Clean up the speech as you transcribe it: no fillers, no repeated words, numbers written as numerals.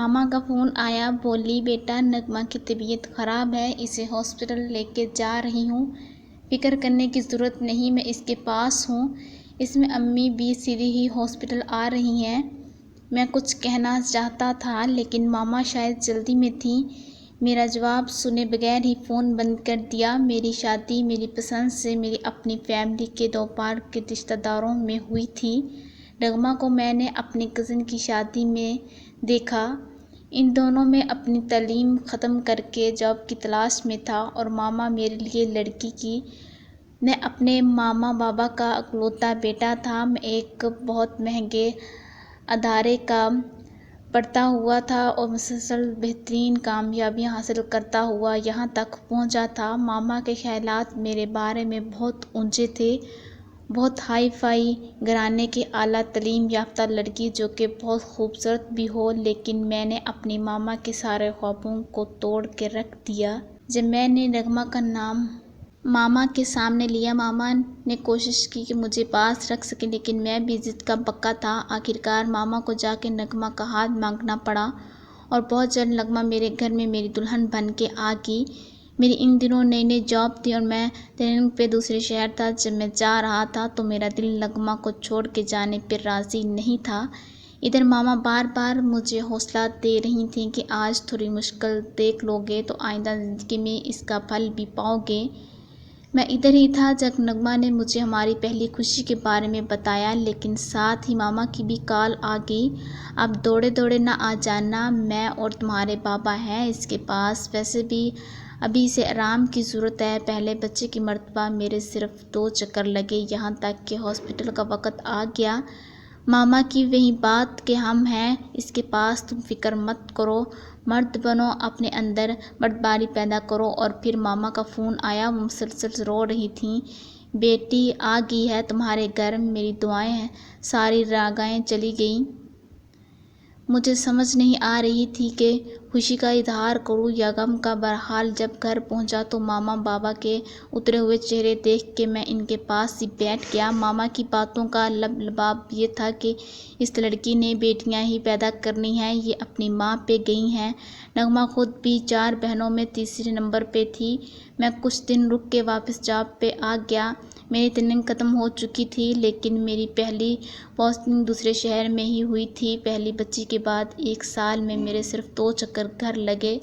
ماما کا فون آیا، بولی بیٹا نغمہ کی طبیعت خراب ہے، اسے ہاسپٹل لے کے جا رہی ہوں، فکر کرنے کی ضرورت نہیں، میں اس کے پاس ہوں۔ اس میں امی بھی سیدھی ہی ہاسپٹل آ رہی ہیں۔ میں کچھ کہنا چاہتا تھا لیکن ماما شاید جلدی میں تھیں۔ میرا جواب سنے بغیر ہی فون بند کر دیا۔ میری شادی میری پسند سے میری اپنی فیملی کے 2 پار کے رشتہ داروں میں ہوئی تھی۔ نغمہ کو میں نے اپنی کزن کی شادی میں دیکھا۔ ان دونوں میں اپنی تعلیم ختم کر کے جاب کی تلاش میں تھا اور ماما میرے لیے لڑکی کی۔ میں اپنے ماما بابا کا اکلوتا بیٹا تھا۔ میں ایک بہت مہنگے ادارے کا پڑھتا ہوا تھا اور مسلسل بہترین کامیابیاں حاصل کرتا ہوا یہاں تک پہنچا تھا۔ ماما کے خیالات میرے بارے میں بہت اونچے تھے، بہت ہائی فائی گھرانے کی اعلیٰ تعلیم یافتہ لڑکی جو کہ بہت خوبصورت بھی ہو، لیکن میں نے اپنی ماما کے سارے خوابوں کو توڑ کے رکھ دیا جب میں نے نغمہ کا نام ماما کے سامنے لیا۔ ماما نے کوشش کی کہ مجھے پاس رکھ سکیں لیکن میں بھی ضد کا پکا تھا۔ آخرکار ماما کو جا کے نغمہ کا ہاتھ مانگنا پڑا اور بہت جلد نغمہ میرے گھر میں میری دلہن بن کے آ گئی۔ میری ان دنوں نئی نئی جاب تھی اور میں ٹریننگ پہ دوسرے شہر تھا۔ جب میں جا رہا تھا تو میرا دل نغمہ کو چھوڑ کے جانے پہ راضی نہیں تھا۔ ادھر ماما بار بار مجھے حوصلہ دے رہی تھیں کہ آج تھوڑی مشکل دیکھ لو گے تو آئندہ زندگی میں اس کا پھل بھی پاؤ گے۔ میں ادھر ہی تھا جب نغمہ نے مجھے ہماری پہلی خوشی کے بارے میں بتایا، لیکن ساتھ ہی ماما کی بھی کال آ گئی، اب دوڑے دوڑے نہ آ جانا، میں اور تمہارے بابا ہیں اس کے پاس، ویسے بھی ابھی اسے آرام کی ضرورت ہے۔ پہلے بچے کی مرتبہ میرے صرف 2 چکر لگے یہاں تک کہ ہاسپٹل کا وقت آ گیا۔ ماما کی وہی بات کہ ہم ہیں اس کے پاس، تم فکر مت کرو، مرد بنو، اپنے اندر مردباری پیدا کرو۔ اور پھر ماما کا فون آیا، وہ مسلسل رو رہی تھیں، بیٹی آ گئی ہے تمہارے گھر، میری دعائیں ہیں۔ ساری راگائیں چلی گئیں۔ مجھے سمجھ نہیں آ رہی تھی کہ خوشی کا اظہار کروں یا غم کا۔ بہرحال جب گھر پہنچا تو ماما بابا کے اترے ہوئے چہرے دیکھ کے میں ان کے پاس ہی بیٹھ گیا۔ ماما کی باتوں کا لباب یہ تھا کہ اس لڑکی نے بیٹیاں ہی پیدا کرنی ہیں، یہ اپنی ماں پہ گئی ہیں۔ نغمہ خود بھی 4 بہنوں میں تیسرے نمبر پہ تھی۔ میں کچھ دن رک کے واپس جاب پہ آ گیا۔ میری ٹریننگ ختم ہو چکی تھی لیکن میری پہلی پوسٹنگ دوسرے شہر میں ہی ہوئی تھی۔ پہلی بچی کے بعد 1 سال میں میرے صرف 2 چکر گھر لگے۔